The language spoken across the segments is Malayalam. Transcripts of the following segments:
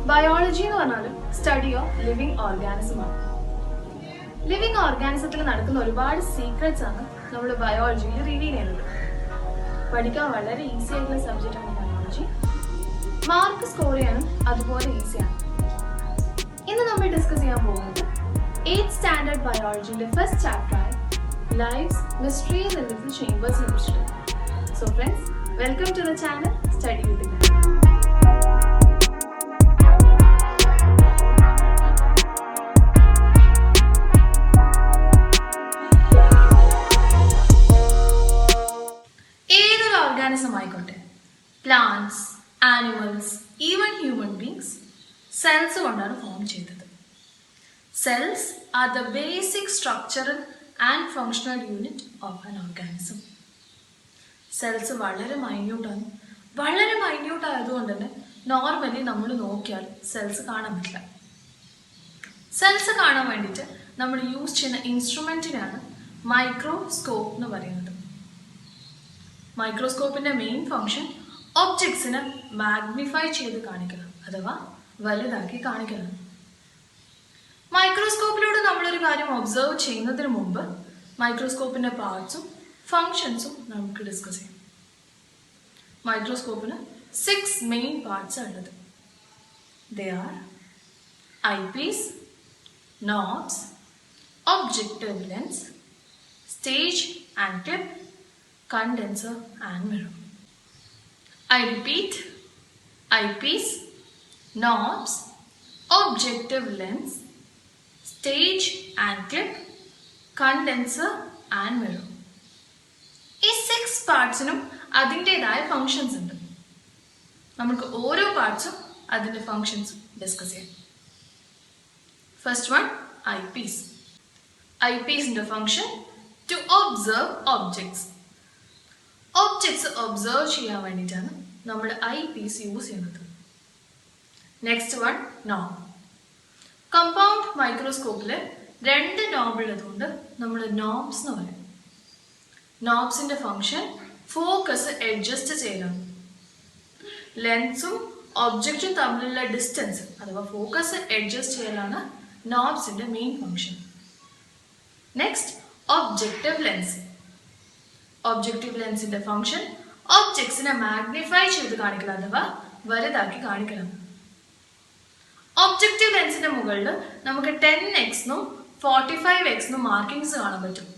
ബയോളജി എന്ന് പറഞ്ഞാൽ സ്റ്റഡി ഓഫ് ലിവിങ് ഓർഗാനിസമാണ്. ലിവിങ് ഓർഗാനിസത്തിൽ നടക്കുന്ന ഒരുപാട് സീക്രറ്റ്സ് ആണ് നമ്മൾ ബയോളജിയിൽ റിവീൽ ചെയ്യുന്നത്. പഠിക്കാൻ വളരെ ഈസി ആയിട്ടുള്ള സബ്ജക്റ്റ് ആണ് ബയോളജി. മാർക്ക് സ്കോർ ചെയ്യാനും അതുപോലെ ഈസിയാണ്. ഇന്ന് നമ്മൾ ഡിസ്കസ് ചെയ്യാൻ പോകുന്നത് 8th standard ബയോളജിയുടെ first ചാപ്റ്ററായ lives mysteries and little ചേമ്പേഴ്സിനെ കുറിച്ചിട്ട്. So friends, welcome to the channel study with guide. Organism ആയിക്കോട്ടെ, plants, animals, even human beings cells കൊണ്ടാണ് ഫോം ചെയ്തത്. Cells are the basic structural and functional unit of an organism. Cells വളരെ മൈന്യൂട്ടാണ്. വളരെ മൈന്യൂട്ട് ആയതുകൊണ്ട് തന്നെ നോർമലി നമ്മൾ നോക്കിയാൽ സെൽസ് കാണാൻ പറ്റില്ല. സെൽസ് കാണാൻ വേണ്ടിയിട്ട് നമ്മൾ യൂസ് ചെയ്യുന്ന ഇൻസ്ട്രുമെന്റിനാണ് മൈക്രോസ്കോപ്പ് എന്ന് പറയുന്നത്. മൈക്രോസ്കോപ്പിന്റെ മെയിൻ ഫംഗ്ഷൻ ഒബ്ജക്ട്സിനെ മാഗ്നിഫൈ ചെയ്ത് കാണിക്കണം, അഥവാ വലുതാക്കി കാണിക്കണം. മൈക്രോസ്കോപ്പിലൂടെ നമ്മളൊരു കാര്യം ഒബ്സർവ് ചെയ്യുന്നതിന് മുമ്പ് മൈക്രോസ്കോപ്പിന്റെ പാർട്സും ഫങ്ഷൻസും നമുക്ക് ഡിസ്കസ് ചെയ്യാം. മൈക്രോസ്കോപ്പിന് 6 മെയിൻ പാർട്സ് ഉള്ളത്. They are eyepiece, നോബ്സ്, objective lens, stage and clip, condenser and mirror. I repeat, eyepiece, knobs, objective lens, stage and clip, condenser and mirror. ഈ 6 പാർട്സിനും അതിൻ്റെതായ ഫങ്ഷൻസ് ഉണ്ട്. നമുക്ക് ഓരോ പാർട്സും അതിൻ്റെ ഫങ്ഷൻസ് ഡിസ്കസ് ചെയ്യാം. First one, eyepiece. ഐപീസിന്റെ function to observe objects. Objects observe ചെയ്യാൻ വേണ്ടിയിട്ടാണ് നമ്മൾ ഐ പീസ് യൂസ് ചെയ്യുന്നത്. Next one, knob. കമ്പൗണ്ട് മൈക്രോസ്കോപ്പിൽ 2 നോബ് ഉള്ളതുകൊണ്ട് നമ്മൾ നോബ്സ് എന്ന് പറയും. നോബ്സിന്റെ ഫങ്ഷൻ ഫോക്കസ് അഡ്ജസ്റ്റ് ചെയ്യലാണ്. ലെൻസും ഒബ്ജക്റ്റും തമ്മിലുള്ള ഡിസ്റ്റൻസ് അഥവാ ഫോക്കസ് അഡ്ജസ്റ്റ് ചെയ്യലാണ് നോബ്സിന്റെ main function. Next, objective lens. Objective ലെൻസിന്റെ ഫംഗ്ഷൻ ഒബ്ജക്ട്സിനെ മാഗ്നിഫൈ ചെയ്ത് കാണിക്കണം, അഥവാ വലുതാക്കി കാണിക്കണം. ഒബ്ജക്റ്റീവ് ലെൻസിന്റെ മുകളിൽ നമുക്ക് 10x നും 45x നും മാർക്കിങ്സ് കാണാൻ പറ്റും.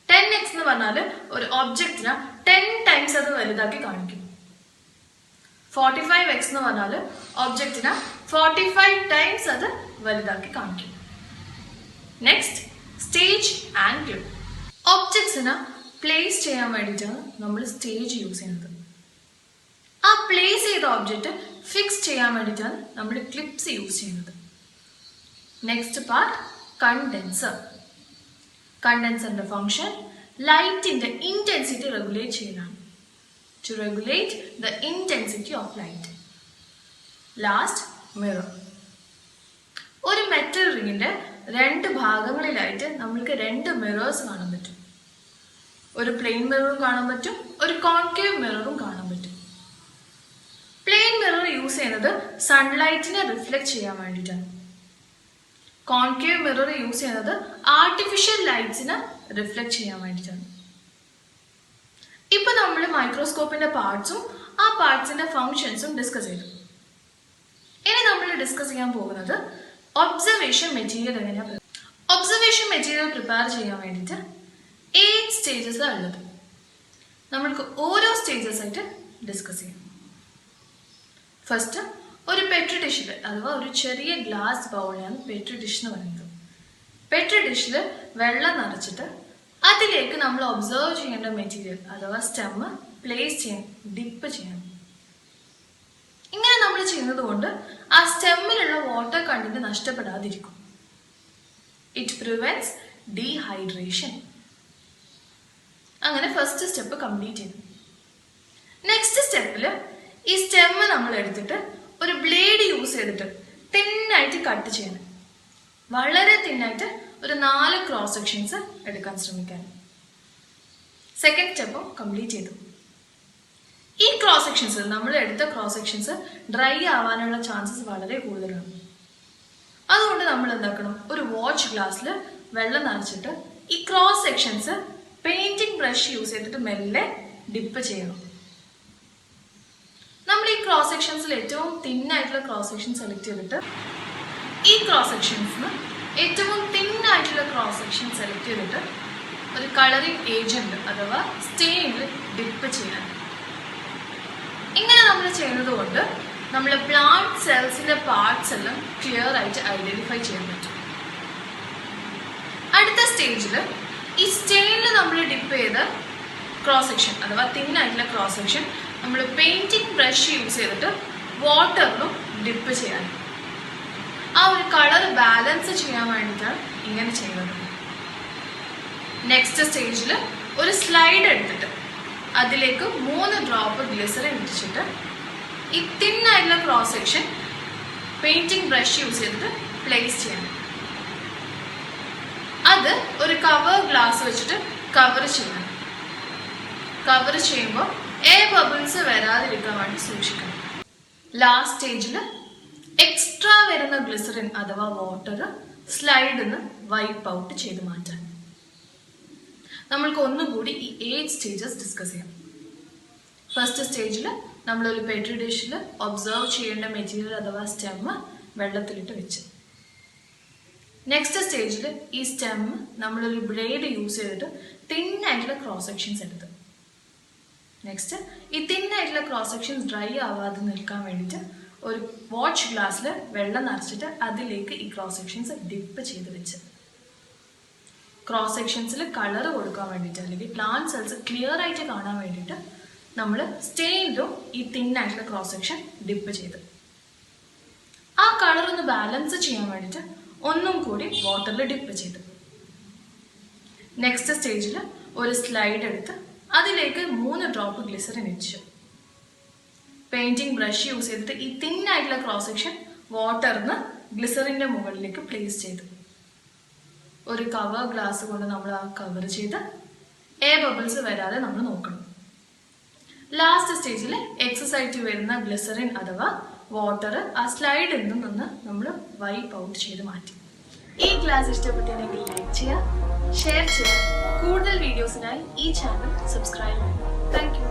10x എന്ന് പറഞ്ഞാൽ ഒരു ഒബ്ജക്റ്റിനെ 10 ടൈംസ് അത് വലുതാക്കി കാണിക്കും. 45x എന്ന് പറഞ്ഞാൽ ഒബ്ജക്റ്റിനെ 45 ടൈംസ് അത് വലുതാക്കി കാണിക്കും. Next, stage and clip. ഒബ്ജക്ട്സിനെ പ്ലേസ് ചെയ്യാൻ വേണ്ടിയിട്ടാണ് നമ്മൾ സ്റ്റേജ് യൂസ് ചെയ്യുന്നത്. ആ പ്ലേസ് ചെയ്ത ഒബ്ജക്റ്റ് ഫിക്സ് ചെയ്യാൻ വേണ്ടിയിട്ടാണ് നമ്മൾ ക്ലിപ്സ് യൂസ് ചെയ്യുന്നത്. Next part, condenser. കണ്ടൻസറിന്റെ ഫംഗ്ഷൻ ലൈറ്റിന്റെ ഇന്റൻസിറ്റി റെഗുലേറ്റ് ചെയ്യലാണ്. To regulate the intensity of light. Last, mirror. ഒരു മെറ്റൽ റിങ്ങിന്റെ 2 ഭാഗങ്ങളിലായിട്ട് നമ്മൾക്ക് 2 മിറേഴ്സ് കാണാൻ പറ്റും. ഒരു പ്ലെയിൻ മിററും കാണാൻ പറ്റും, ഒരു കോൺകേവ് മിററും കാണാൻ പറ്റും. പ്ലെയിൻ മിറർ യൂസ് ചെയ്യുന്നത് സൺലൈറ്റിനെ റിഫ്ലക്ട് ചെയ്യാൻ വേണ്ടിയിട്ടാണ്. കോൺകേവ് മിറർ യൂസ് ചെയ്യുന്നത് ആർട്ടിഫിഷ്യൽ ലൈറ്റ്സിനെ റിഫ്ലക്ട് ചെയ്യാൻ വേണ്ടിയിട്ടാണ്. ഇപ്പൊ നമ്മൾ മൈക്രോസ്കോപ്പിന്റെ പാർട്സും ആ പാർട്സിന്റെ ഫങ്ഷൻസും ഡിസ്കസ് ചെയ്തു. ഇനി നമ്മൾ ഡിസ്കസ് ചെയ്യാൻ പോകുന്നത് ഒബ്സർവേഷൻ മെറ്റീരിയൽ എങ്ങനെയാണ്. ഒബ്സർവേഷൻ മെറ്റീരിയൽ പ്രിപ്പയർ ചെയ്യാൻ വേണ്ടിയിട്ട് 8 സ്റ്റേജസ് ഉള്ളത്. നമ്മൾക്ക് ഓരോ സ്റ്റേജസ് ആയിട്ട് ഡിസ്കസ് ചെയ്യാം. ഫസ്റ്റ്, ഒരു പെട്രി ഡിഷിൽ അഥവാ ഒരു ചെറിയ ഗ്ലാസ് ബൗളിലാണ് പെട്രി ഡിഷ് എന്ന് പറയുന്നത്. പെട്രി ഡിഷിൽ വെള്ളം നിറച്ചിട്ട് അതിലേക്ക് നമ്മൾ ഒബ്സർവ് ചെയ്യേണ്ട മെറ്റീരിയൽ അഥവാ സ്റ്റെമ്മ് പ്ലേസ് ചെയ്യാൻ, ഡിപ്പ് ചെയ്യണം. ഇങ്ങനെ നമ്മൾ ചെയ്യുന്നത് കൊണ്ട് ആ സ്റ്റെമ്മിലുള്ള വാട്ടർ കണ്ടന്റ് നഷ്ടപ്പെടാതിരിക്കും. It prevents dehydration. അങ്ങനെ ഫസ്റ്റ് സ്റ്റെപ്പ് കംപ്ലീറ്റ് ചെയ്തു. നെക്സ്റ്റ് സ്റ്റെപ്പിൽ ഈ സ്റ്റെമ്മ് നമ്മൾ എടുത്തിട്ട് ഒരു ബ്ലേഡ് യൂസ് ചെയ്തിട്ട് തിന്നായിട്ട് കട്ട് ചെയ്യണം. വളരെ തിന്നായിട്ട് ഒരു 4 ക്രോസ് സെക്ഷൻസ് എടുക്കാൻ ശ്രമിക്കാൻ. സെക്കൻഡ് സ്റ്റെപ്പും കംപ്ലീറ്റ് ചെയ്തു. ഈ ക്രോസ് സെക്ഷൻസ്, നമ്മൾ എടുത്ത ക്രോസ് സെക്ഷൻസ് ഡ്രൈ ആവാനുള്ള ചാൻസസ് വളരെ കൂടുതലാണ്. അതുകൊണ്ട് നമ്മൾ എന്താക്കണം, ഒരു വാച്ച് ഗ്ലാസ്സിൽ വെള്ളം നിറച്ചിട്ട് ഈ cross sections painting brush use ചെയ്തിട്ട് മെല്ലെ ഡിപ്പ് ചെയ്യണം. നമ്മൾ ഈ ക്രോസ് സെക്ഷൻസിൽ ഏറ്റവും തിന്നായിട്ടുള്ള ക്രോസ് സെക്ഷൻ സെലക്ട് ചെയ്തിട്ട് ഈ ക്രോസ് സെക്ഷൻസിന് ഏറ്റവും തിന്നായിട്ടുള്ള ക്രോസ് സെക്ഷൻ സെലക്ട് ചെയ്തിട്ട് ഒരു കളറിംഗ് ഏജന്റ് അഥവാ സ്റ്റെയിനിൽ ഡിപ്പ് ചെയ്യാൻ. ഇങ്ങനെ നമ്മൾ ചെയ്യുന്നത് കൊണ്ട് നമ്മൾ പ്ലാന്റ് സെൽസിന്റെ പാർട്സ് എല്ലാം ക്ലിയർ ആയിട്ട് ഐഡന്റിഫൈ ചെയ്യാൻ പറ്റും. അടുത്ത സ്റ്റേജിൽ ഈ സ്റ്റെയിനിൽ നമ്മൾ ഡിപ്പ് ചെയ്ത ക്രോസ് സെക്ഷൻ അഥവാ തിന്നായിട്ടുള്ള ക്രോസ് സെക്ഷൻ നമ്മൾ പെയിന്റിംഗ് ബ്രഷ് യൂസ് ചെയ്തിട്ട് വാട്ടറിലും ഡിപ്പ് ചെയ്യാൻ. ആ ഒരു കളർ ബാലൻസ് ചെയ്യാൻ വേണ്ടിയിട്ടാണ് ഇങ്ങനെ ചെയ്യുന്നത്. നെക്സ്റ്റ് സ്റ്റേജിൽ ഒരു സ്ലൈഡ് എടുത്തിട്ട് അതിലേക്ക് 3 ഡ്രോപ്പ് ഗ്ലിസറിൻ ഇട്ടിട്ട് ഈ തിന്നായിട്ടുള്ള cross section painting brush use ചെയ്തിട്ട് പ്ലേസ് ചെയ്യണം. അത് ഒരു കവർ ഗ്ലാസ് വെച്ചിട്ട് കവർ ചെയ്യണം. കവർ ചെയ്യുമ്പോൾ എയർ ബബിൾസ് വരാതിരിക്കാൻ വേണ്ടി സൂക്ഷിക്കണം. ലാസ്റ്റ് സ്റ്റേജിൽ എക്സ്ട്രാ വരുന്ന ഗ്ലിസറിൻ അഥവാ വാട്ടർ സ്ലൈഡിൽ നിന്ന് വൈപ്പ് ഔട്ട് ചെയ്ത് മാറ്റാൻ. നമ്മൾക്ക് ഒന്നുകൂടി ഈ 8 സ്റ്റേജസ് ഡിസ്കസ് ചെയ്യാം. ഫസ്റ്റ് സ്റ്റേജിൽ നമ്മളൊരു പെട്രി ഡിഷിൽ ഒബ്സർവ് ചെയ്യേണ്ട മെറ്റീരിയൽ അഥവാ സ്റ്റെം വെള്ളത്തിലിട്ട് വെച്ച്. നെക്സ്റ്റ് സ്റ്റേജിൽ ഈ സ്റ്റെം നമ്മളൊരു ബ്ലേഡ് യൂസ് ചെയ്തിട്ട് തിന്നായിട്ടുള്ള ക്രോസ് സെക്ഷൻസ് എടുത്ത്. നെക്സ്റ്റ് ഈ തിന്നായിട്ടുള്ള ക്രോസ് സെക്ഷൻസ് ഡ്രൈ ആവാതെ നിൽക്കാൻ വേണ്ടിയിട്ട് ഒരു വാച്ച് ഗ്ലാസ്സിൽ വെള്ളം നിറച്ചിട്ട് അതിലേക്ക് ഈ ക്രോസ് സെക്ഷൻസ് ഡിപ്പ് ചെയ്ത് വെച്ച്. ക്രോസ് സെക്ഷൻസിൽ കളർ കൊടുക്കാൻ വേണ്ടിയിട്ട് അല്ലെങ്കിൽ പ്ലാന്റ് സെൽസ് ക്ലിയർ ആയിട്ട് കാണാൻ വേണ്ടിയിട്ട് നമ്മൾ സ്റ്റെയിനിലും ഈ തിന്നായിട്ടുള്ള ക്രോസ് സെക്ഷൻ ഡിപ്പ് ചെയ്ത് ആ കളർ ഒന്ന് ബാലൻസ് ചെയ്യാൻ വേണ്ടിയിട്ട് ഒന്നും കൂടി വാട്ടറിൽ ഡിപ്പ് ചെയ്ത്. നെക്സ്റ്റ് സ്റ്റേജിൽ ഒരു സ്ലൈഡ് എടുത്ത് അതിലേക്ക് 3 ഡ്രോപ്പ് ഗ്ലിസറിൻ ഇടിച്ചു. പെയിന്റിംഗ് ബ്രഷ് യൂസ് ചെയ്തിട്ട് ഈ തിന്നായിട്ടുള്ള ക്രോസ് സെക്ഷൻ വാട്ടറിന് ഗ്ലിസറിന്റെ മുകളിലേക്ക് പ്ലേസ് ചെയ്തു. ഒരു കവർ ഗ്ലാസ് കൊണ്ട് നമ്മൾ ആ കവർ ചെയ്ത് എയർ ബബിൾസ് വരാതെ നമ്മൾ നോക്കണം. ലാസ്റ്റ് സ്റ്റേജിൽ എക്സസ് ആയിട്ട് വരുന്ന ഗ്ലിസറിൻ അഥവാ വാട്ടർ ആ സ്ലൈഡിൽ നിന്ന് നമ്മൾ വൈപ്പ് ഔട്ട് ചെയ്ത് മാറ്റി. ഈ ക്ലാസ് ഇഷ്ടപ്പെട്ടിട്ടുണ്ടെങ്കിൽ ലൈക്ക് ചെയ്യുക, ഷെയർ ചെയ്യുക. കൂടുതൽ വീഡിയോസിനായി ഈ ചാനൽ സബ്സ്ക്രൈബ് ചെയ്യുക. Thank you.